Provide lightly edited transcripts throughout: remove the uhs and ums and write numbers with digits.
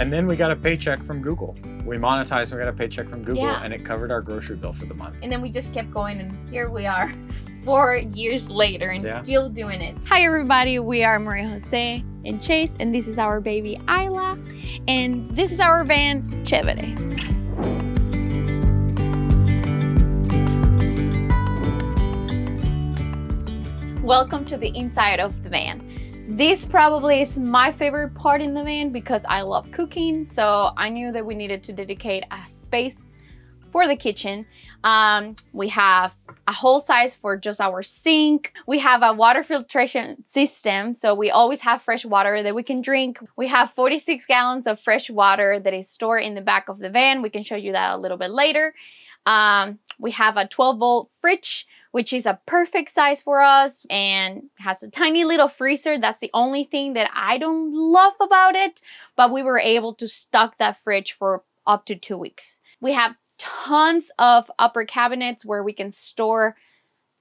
And then we got a paycheck from Google. We monetized, we got a paycheck from Google, Yeah. and it covered our grocery bill for the month. And then we just kept going, and here we are 4 years later and Yeah. still doing it. Hi everybody, we are Mariajosé and Chase, and this is our baby Isla, and this is our van Chévere. Welcome to the inside of the van. This probably is my favorite part in the van because I love cooking, so I knew that we needed to dedicate a space for the kitchen. We have a whole size for just our sink. We have a water filtration system, so we always have fresh water that we can drink. We have 46 gallons of fresh water that is stored in the back of the van. We can show you that a little bit later. We have a 12-volt fridge, which is a perfect size for us and has a tiny little freezer. That's the only thing that I don't love about it, but we were able to stock that fridge for up to 2 weeks. We have tons of upper cabinets where we can store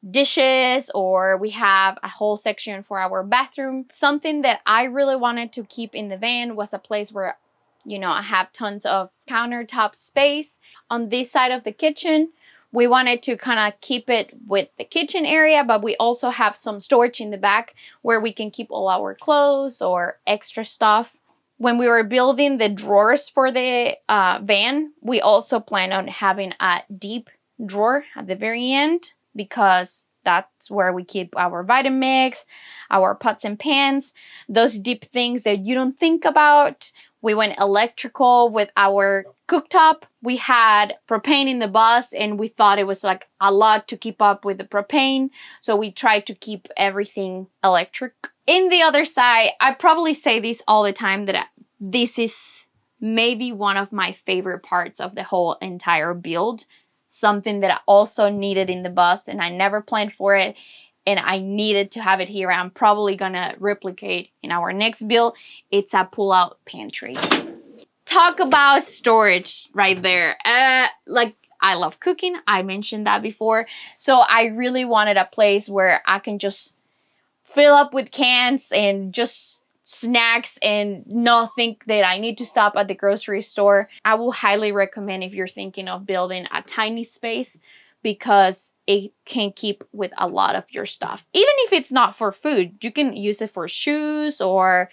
dishes, or we have a whole section for our bathroom. Something that I really wanted to keep in the van was a place where, you know, I have tons of countertop space. On this side of the kitchen, we wanted to kind of keep it with the kitchen area, but we also have some storage in the back where we can keep all our clothes or extra stuff. When we were building the drawers for the van, we also planned on having a deep drawer at the very end because that's where we keep our Vitamix, our pots and pans, those deep things that you don't think about. We went electrical with our cooktop. We had propane in the bus and we thought it was like a lot to keep up with the propane. So we tried to keep everything electric. In the other side, I probably say this all the time that this is maybe one of my favorite parts of the whole entire build. Something that I also needed in the bus and I never planned for it. And I needed to have it here. I'm probably gonna replicate in our next build. It's a pull-out pantry. Talk about storage right there. Like, I love cooking. I mentioned that before. So I really wanted a place where I can just fill up with cans and just snacks and not think that I need to stop at the grocery store. I will highly recommend if you're thinking of building a tiny space, because it can keep with a lot of your stuff. Even if it's not for food, you can use it for shoes or,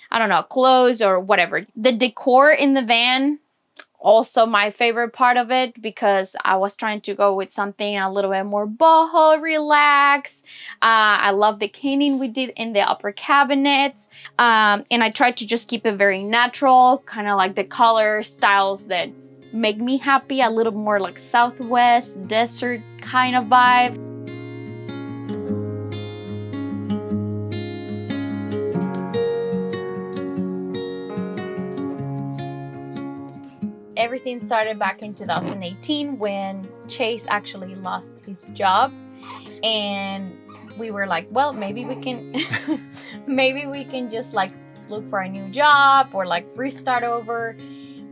I don't know, clothes or whatever. The decor in the van, also my favorite part of it, because I was trying to go with something a little bit more boho, relax. I love the painting we did in the upper cabinets. And I tried to just keep it very natural, kind of like the color styles that make me happy, a little more like Southwest desert kind of vibe. Everything started back in 2018 when Chase actually lost his job, and we were like, well, maybe we can maybe we can just like look for a new job or like restart over.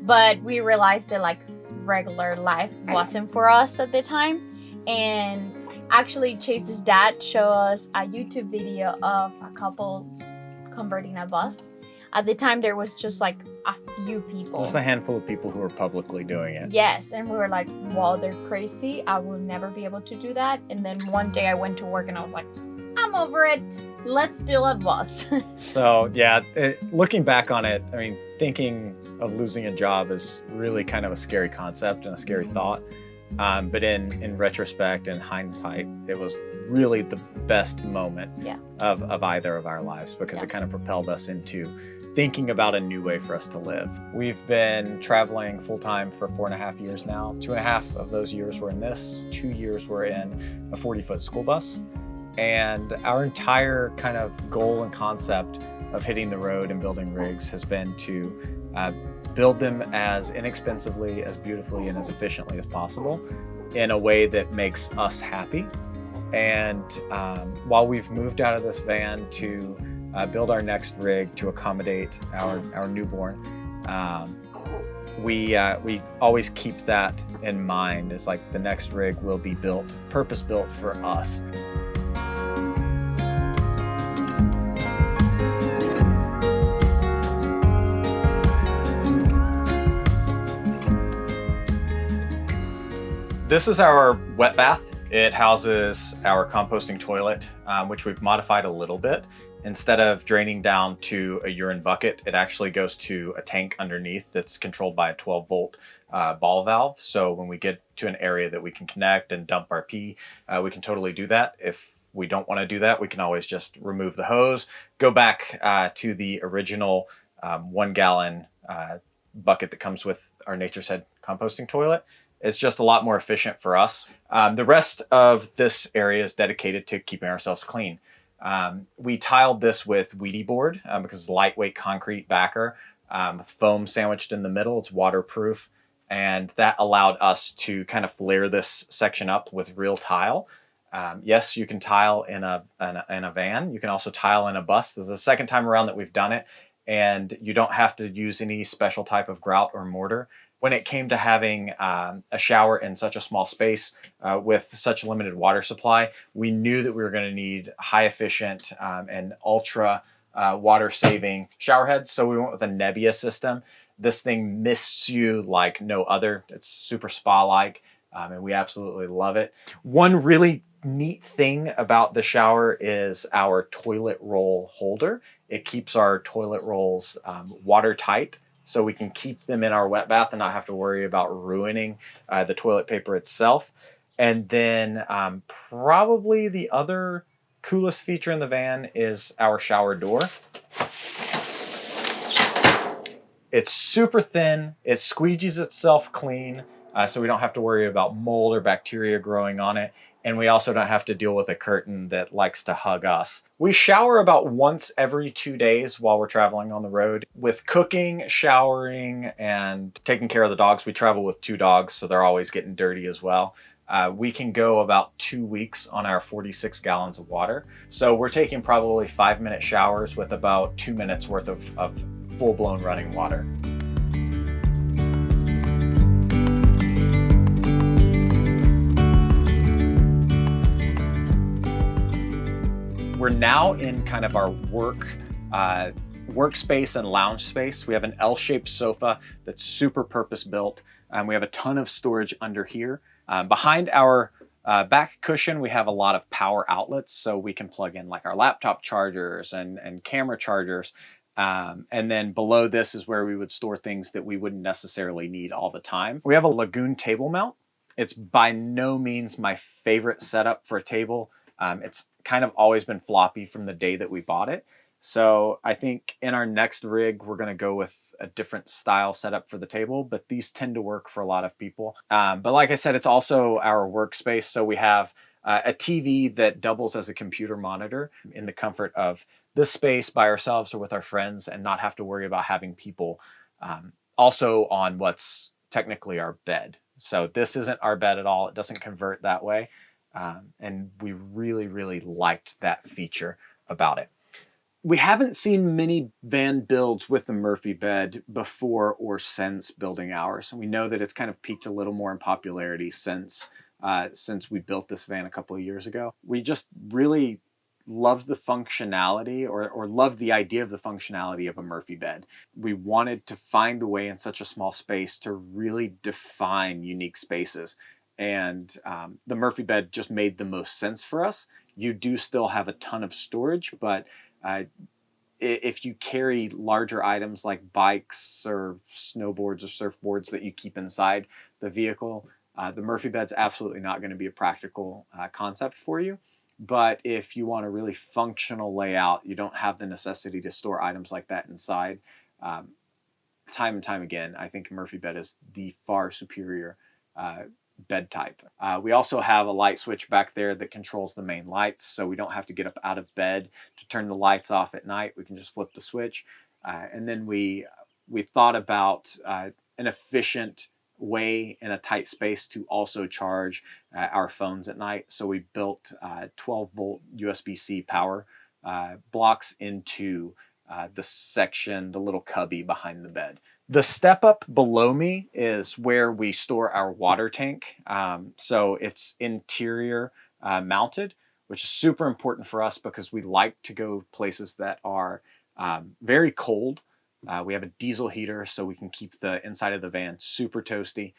But we realized that like regular life wasn't for us at the time. And actually Chase's dad showed us a YouTube video of a couple converting a bus. At the time there was just like a few people. Just a handful of people who were publicly doing it. Yes, and we were like, wow, they're crazy. I will never be able to do that. And then one day I went to work and I was like, I'm over it. Let's build a bus. So yeah, looking back on it, I mean, thinking of losing a job is really kind of a scary concept and a scary thought. But in retrospect and hindsight, it was really the best moment of either of our lives, because it kind of propelled us into thinking about a new way for us to live. We've been traveling full-time for 4.5 years now. 2.5 of those years were in this, 2 years were in a 40-foot school bus. And our entire kind of goal and concept of hitting the road and building rigs has been to build them as inexpensively, as beautifully, and as efficiently as possible in a way that makes us happy. And while we've moved out of this van to build our next rig to accommodate our newborn, we always keep that in mind. It's like the next rig will be built, purpose-built for us. this is our wet bath. It houses our composting toilet, which we've modified a little bit. Instead of draining down to a urine bucket, it actually goes to a tank underneath that's controlled by a 12-volt ball valve. So when we get to an area that we can connect and dump our pee, we can totally do that. If we don't want to do that, we can always just remove the hose, go back to the original 1-gallon bucket that comes with our Nature's Head composting toilet. It's just a lot more efficient for us. The rest of this area is dedicated to keeping ourselves clean. We tiled this with Wheatie board because it's lightweight concrete backer, foam sandwiched in the middle. It's waterproof, and that allowed us to kind of flare this section up with real tile. Yes, you can tile in a van. You can also tile in a bus. This is the second time around that we've done it, and you don't have to use any special type of grout or mortar. When it came to having a shower in such a small space with such a limited water supply, we knew that we were going to need high efficient and ultra water saving shower heads. So we went with a Nebbia system. This thing mists you like no other. It's super spa-like, and we absolutely love it. One really neat thing about the shower is our toilet roll holder. It keeps our toilet rolls watertight, so we can keep them in our wet bath and not have to worry about ruining the toilet paper itself. And then probably the other coolest feature in the van is our shower door. It's super thin, it squeegees itself clean, so we don't have to worry about mold or bacteria growing on it. And we also don't have to deal with a curtain that likes to hug us. We shower about once every 2 days while we're traveling on the road. With cooking, showering, and taking care of the dogs, we travel with 2 dogs, so they're always getting dirty as well. We can go about 2 weeks on our 46 gallons of water. So we're taking probably 5-minute showers with about 2 minutes worth of full-blown running water. We're now in kind of our workspace and lounge space. We have an L-shaped sofa that's super purpose-built. We have a ton of storage under here. Behind our back cushion, we have a lot of power outlets, so we can plug in like our laptop chargers and camera chargers. And then below this is where we would store things that we wouldn't necessarily need all the time. We have a Lagoon table mount. It's by no means my favorite setup for a table. It's kind of always been floppy from the day that we bought it. So I think in our next rig, we're going to go with a different style setup for the table, but these tend to work for a lot of people. But like I said, it's also our workspace. So we have a TV that doubles as a computer monitor in the comfort of this space by ourselves or with our friends, and not have to worry about having people also on what's technically our bed. So this isn't our bed at all. It doesn't convert that way. And we really, really liked that feature about it. We haven't seen many van builds with the Murphy bed before or since building ours. And we know that it's kind of peaked a little more in popularity since we built this van a couple of years ago. We just really loved the functionality or loved the idea of the functionality of a Murphy bed. We wanted to find a way in such a small space to really define unique spaces. And the Murphy bed just made the most sense for us. You do still have a ton of storage, but if you carry larger items like bikes or snowboards or surfboards that you keep inside the vehicle, the Murphy bed's absolutely not going to be a practical concept for you. But if you want a really functional layout, you don't have the necessity to store items like that inside. Time and time again, I think Murphy bed is the far superior bed type. We also have a light switch back there that controls the main lights, so we don't have to get up out of bed to turn the lights off at night. We can just flip the switch. And then we thought about an efficient way in a tight space to also charge our phones at night. So we built 12-volt USB-C power blocks into the little cubby behind the bed. The step up below me is where we store our water tank. So it's interior mounted, which is super important for us because we like to go places that are very cold. We have a diesel heater so we can keep the inside of the van super toasty.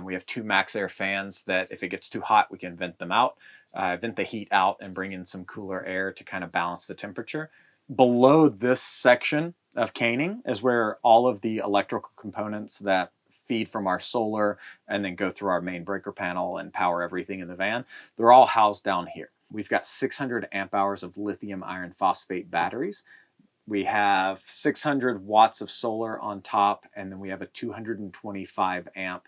We have 2 max air fans that if it gets too hot, we can vent them out, vent the heat out and bring in some cooler air to kind of balance the temperature. Below this section of caning is where all of the electrical components that feed from our solar and then go through our main breaker panel and power everything in the van, they're all housed down here. We've got 600 amp hours of lithium iron phosphate batteries. We have 600 watts of solar on top, and then we have a 225 amp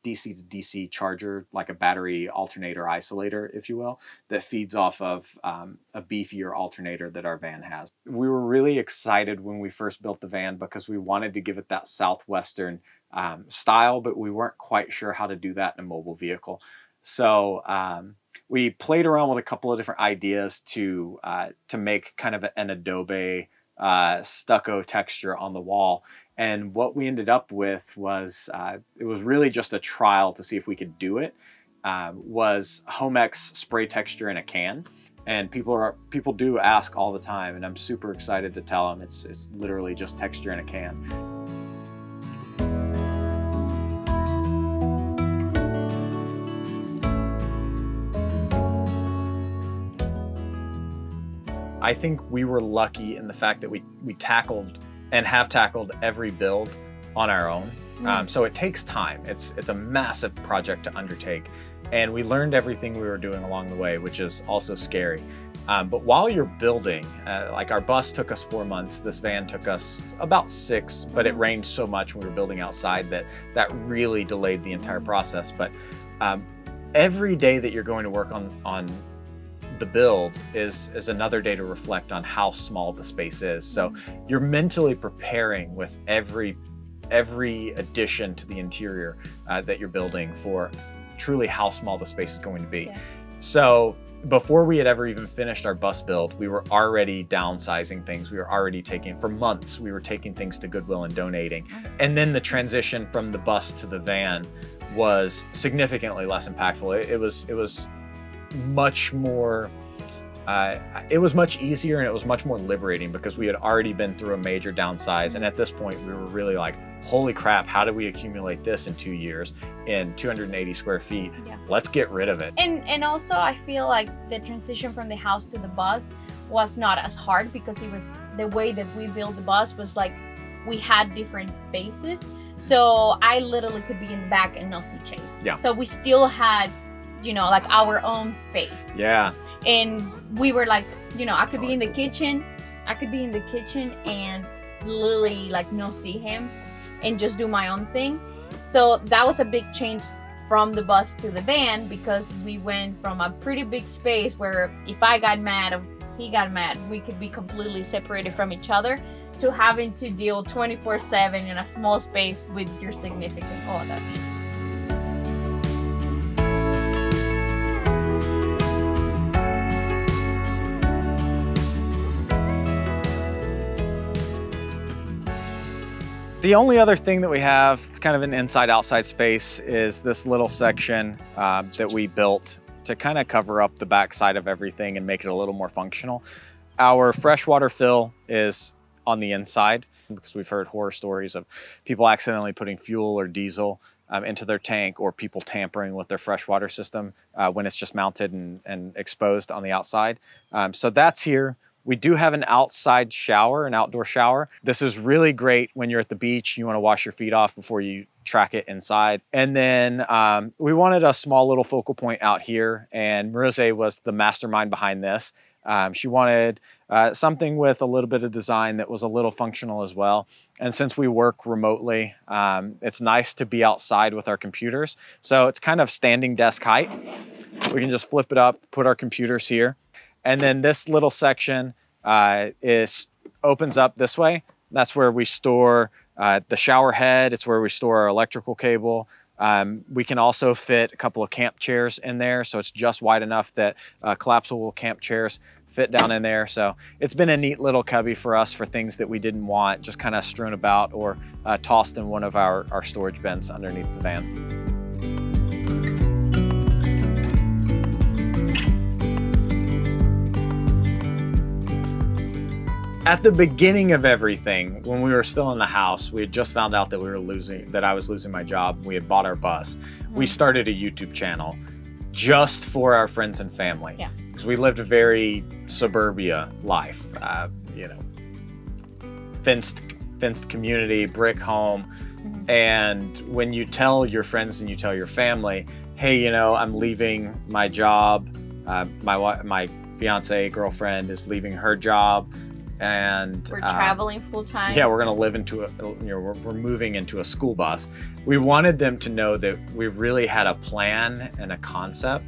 DC to DC charger, like a battery alternator isolator, if you will, that feeds off of a beefier alternator that our van has. We were really excited when we first built the van because we wanted to give it that Southwestern style, but we weren't quite sure how to do that in a mobile vehicle. So we played around with a couple of different ideas to make kind of an Adobe stucco texture on the wall. And what we ended up with was, it was really just a trial to see if we could do it, was Homex spray texture in a can. And people do ask all the time, and I'm super excited to tell them it's literally just texture in a can. I think we were lucky in the fact that we tackled and have tackled every build on our own. So it takes time. It's a massive project to undertake. And we learned everything we were doing along the way, which is also scary. But while you're building, like our bus took us 4 months, this van took us about 6, but it rained so much when we were building outside that really delayed the entire process. But every day that you're going to work on the build is another day to reflect on how small the space is. So you're mentally preparing with every addition to the interior that you're building for truly how small the space is going to be. Yeah. So before we had ever even finished our bus build, we were already downsizing things. We were already for months, we were taking things to Goodwill and donating. And then the transition from the bus to the van was significantly less impactful. It was much more, it was much easier and it was much more liberating because we had already been through a major downsize. And at this point we were really like, holy crap, how did we accumulate this in 2 years in 280 square feet? Yeah. Let's get rid of it. And also I feel like the transition from the house to the bus was not as hard because it was the way that we built the bus was like we had different spaces. So I literally could be in the back and not see Chase. Yeah. So we still had, like our own space. Yeah. And we were like, I could be in the kitchen. I could be in the kitchen and literally like not see him and just do my own thing. So that was a big change from the bus to the van because we went from a pretty big space where if I got mad or he got mad, we could be completely separated from each other to having to deal 24/7 in a small space with your significant other. The only other thing that we have, it's kind of an inside-outside space, is this little section that we built to kind of cover up the backside of everything and make it a little more functional. Our freshwater fill is on the inside because we've heard horror stories of people accidentally putting fuel or diesel into their tank or people tampering with their freshwater system when it's just mounted and exposed on the outside. So that's here. We do have an outside shower, an outdoor shower. This is really great when you're at the beach, you want to wash your feet off before you track it inside. And then we wanted a small little focal point out here, and Mariajosé was the mastermind behind this. She wanted something with a little bit of design that was a little functional as well. And since we work remotely, it's nice to be outside with our computers. So it's kind of standing desk height. We can just flip it up, put our computers here. And then this little section opens up this way. That's where we store the shower head. It's where we store our electrical cable. We can also fit a couple of camp chairs in there. So it's just wide enough that collapsible camp chairs fit down in there. So it's been a neat little cubby for us for things that we didn't want just kind of strewn about or tossed in one of our storage bins underneath the van. at the beginning of everything, when we were still in the house, we had just found out that I was losing my job. We had bought our bus. We started a YouTube channel just for our friends and family. Yeah. Because we lived a very suburbia life, fenced community, brick home. And when you tell your friends and you tell your family, hey, I'm leaving my job. My fiance, girlfriend is leaving her job, and we're traveling full time. Yeah, we're going to live into we're moving into a school bus. We wanted them to know that we really had a plan and a concept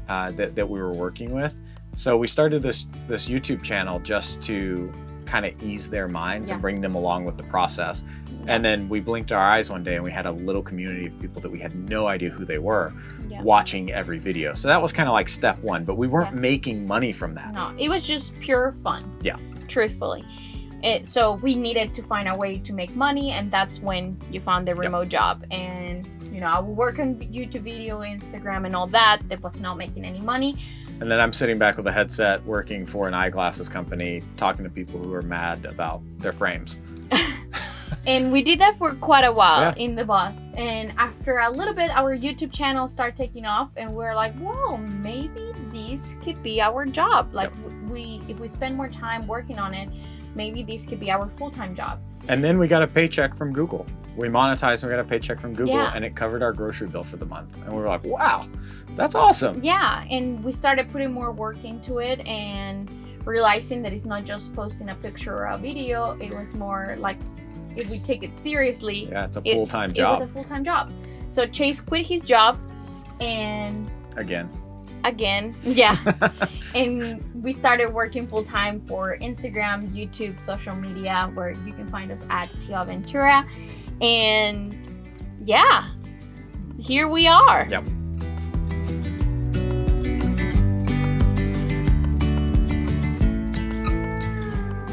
that we were working with. So we started this YouTube channel just to kind of ease their minds and bring them along with the process. And then we blinked our eyes one day and we had a little community of people that we had no idea who they were watching every video. So that was kind of like step one, but we weren't making money from that. No, it was just pure fun. Yeah. Truthfully. So we needed to find a way to make money, and that's when you found the remote job. And, I would work on YouTube video, Instagram, and all that. That was not making any money. And then I'm sitting back with a headset working for an eyeglasses company, talking to people who are mad about their frames. And we did that for quite a while in the bus. And after a little bit, our YouTube channel started taking off, and we're like, whoa, maybe this could be our job. Like if we spend more time working on it, maybe this could be our full-time job. And then we got a paycheck from Google. We monetized and we got a paycheck from Google, and it covered our grocery bill for the month. And we were like, wow, that's awesome. Yeah, and we started putting more work into it and realizing that it's not just posting a picture or a video. It was more like, if we take it seriously, it's a full-time job. It was a full-time job. So Chase quit his job, and again, and we started working full-time for Instagram, YouTube, social media, where you can find us at Tio Ventura. And here we are. Yep.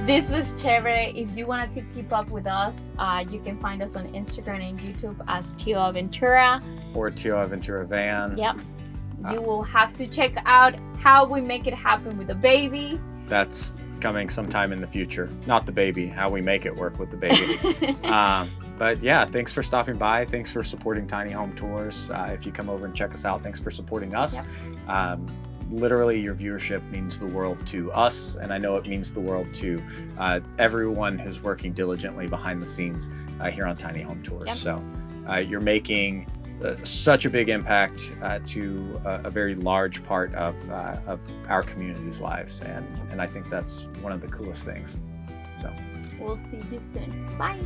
This was chévere. If you want to keep up with us, you can find us on Instagram and YouTube as Tio Ventura. Or Tio Ventura Van. Yep. You will have to check out how we make it happen with the baby. That's coming sometime in the future. Not the baby, how we make it work with the baby. But thanks for stopping by. Thanks for supporting Tiny Home Tours. If you come over and check us out, thanks for supporting us. Yep. Literally, your viewership means the world to us, and I know it means the world to everyone who's working diligently behind the scenes here on Tiny Home Tours. Yep. So you're making such a big impact to a very large part of our community's lives, and I think that's one of the coolest things. So we'll see you soon. Bye.